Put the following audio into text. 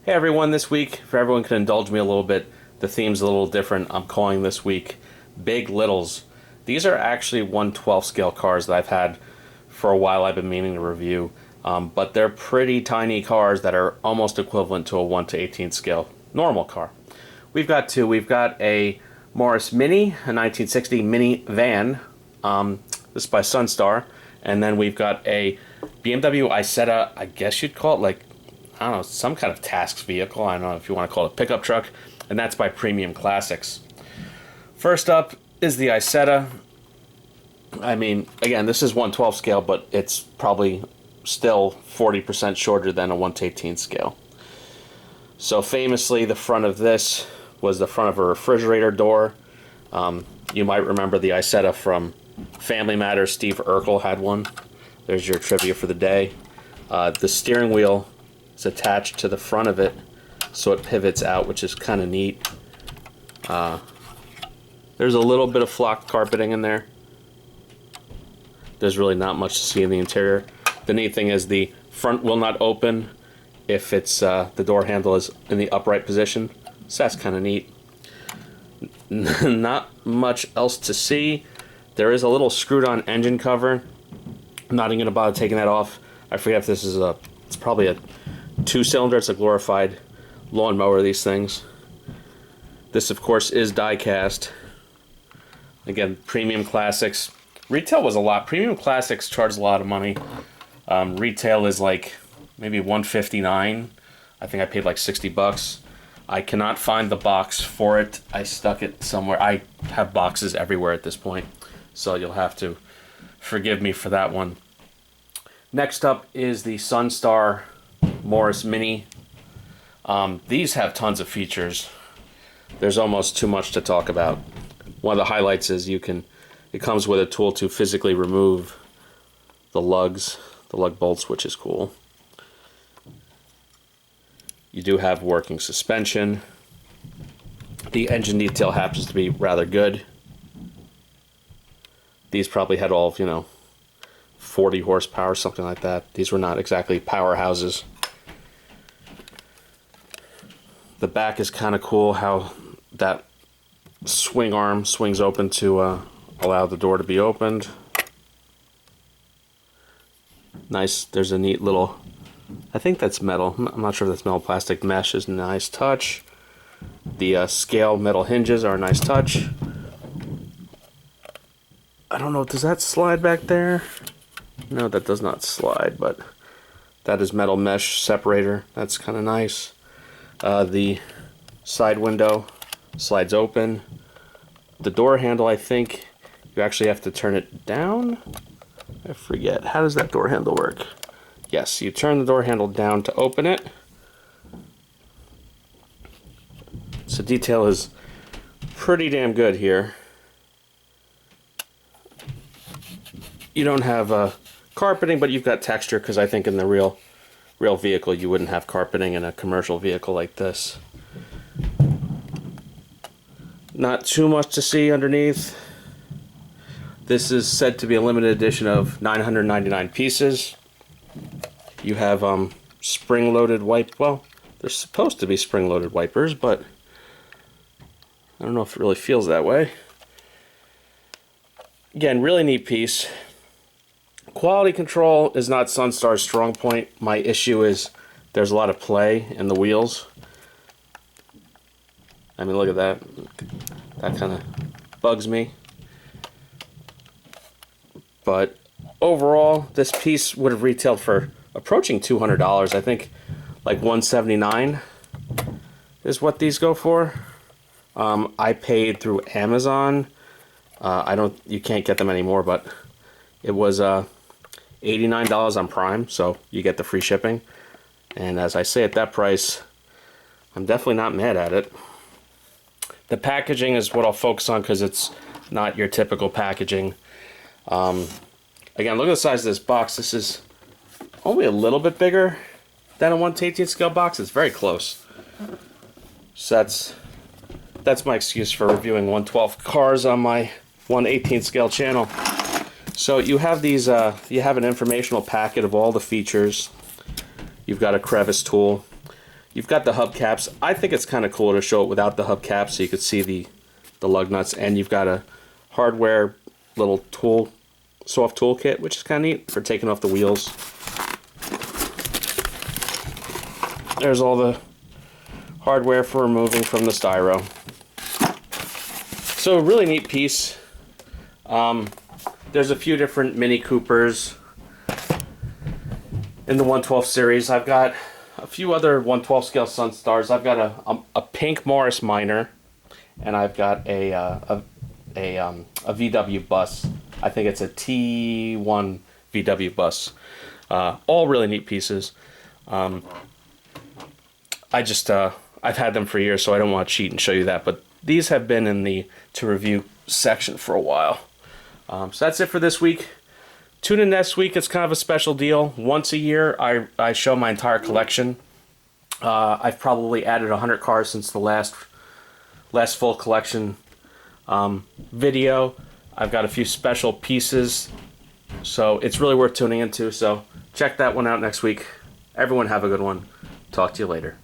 Hey everyone, this week, if everyone can indulge me a little bit, the theme's a little different. I'm calling this week Big Littles. These are actually 1/12 scale cars that I've had for a while. I've been meaning to review, but they're pretty tiny cars that are almost equivalent to a 1/18 scale normal car. We've got two. We've got a Morris Mini, a 1960 mini van. This is by Sunstar. And then we've got a BMW Isetta, I guess you'd call it like, I don't know, some kind of tasks vehicle. I don't know if you want to call it a pickup truck. And that's by Premium Classics. First up is the Isetta. I mean, again, this is 1/12 scale, but it's probably still 40% shorter than a 1/18 scale. So famously, the front of this was the front of a refrigerator door. You might remember the Isetta from Family Matters. Steve Urkel had one. There's your trivia for the day. The steering wheel is attached to the front of it, so it pivots out, which is kind of neat. There's a little bit of flocked carpeting in there. There's really not much to see in the interior. The neat thing is the front will not open if it's the door handle is in the upright position, so that's kind of neat. Not much else to see. There is a little screwed on engine cover. I'm not even going to bother taking that off. I forget if this is it's probably a 2-cylinder. It's a glorified lawnmower, these things. This, of course, is Diecast. Again, Premium Classics. Retail was a lot. Premium Classics charged a lot of money. Retail is like maybe $159. I think I paid like $60. I cannot find the box for it. I stuck it somewhere. I have boxes everywhere at this point, so you'll have to forgive me for that one. Next up is the Sunstar Morris Mini. These have tons of features. There's almost too much to talk about. One of the highlights is it comes with a tool to physically remove the lug bolts, which is cool. You do have working suspension. The engine detail happens to be rather good. These probably had all of, 40 horsepower, something like that. These were not exactly powerhouses. The back is kind of cool, how that swing arm swings open to allow the door to be opened. Nice. There's a neat little, I think that's metal. I'm not sure if that's metal. Plastic mesh is a nice touch. The scale metal hinges are a nice touch. I don't know, does that slide back there? No, that does not slide, but that is metal mesh separator. That's kind of nice. The side window slides open. The door handle, I think you actually have to turn it down. I forget. How does that door handle work? Yes, you turn the door handle down to open it. So detail is pretty damn good here. You don't have carpeting, but you've got texture, because I think in the real vehicle you wouldn't have carpeting in a commercial vehicle like this. Not too much to see underneath. This is said to be a limited edition of 999 pieces. You have spring-loaded well, they're supposed to be spring-loaded wipers, but I don't know if it really feels that way. Again, really neat piece. Quality control is not Sunstar's strong point. My issue is there's a lot of play in the wheels. I mean, look at that. That kind of bugs me. But overall, this piece would have retailed for approaching $200. I think like $179 is what these go for. I paid through Amazon. You can't get them anymore, but it was $89 on Prime, so you get the free shipping. And as I say, at that price, I'm definitely not mad at it. The packaging is what I'll focus on, because it's not your typical packaging. Again, look at the size of this box. This is only a little bit bigger than a 1/18 scale box. It's very close. So that's my excuse for reviewing 1/12 cars on my 1/18 scale channel. So you have these, you have an informational packet of all the features. You've got a crevice tool. You've got the hubcaps. I think it's kind of cool to show it without the hubcaps so you could see the lug nuts. And you've got a hardware little tool, soft tool kit, which is kind of neat for taking off the wheels. There's all the hardware for removing from the styro. So a really neat piece. There's a few different Mini Coopers in the 112 series. I've got a few other 112 scale Sunstars. I've got a pink Morris Minor, and I've got a VW bus. I think it's a T1 VW bus. All really neat pieces. I've had them for years, so I don't want to cheat and show you that, but these have been in the to review section for a while. So that's it for this week. Tune in next week. It's kind of a special deal. Once a year, I show my entire collection. I've probably added 100 cars since the last full collection video. I've got a few special pieces, so it's really worth tuning into. So check that one out next week. Everyone have a good one. Talk to you later.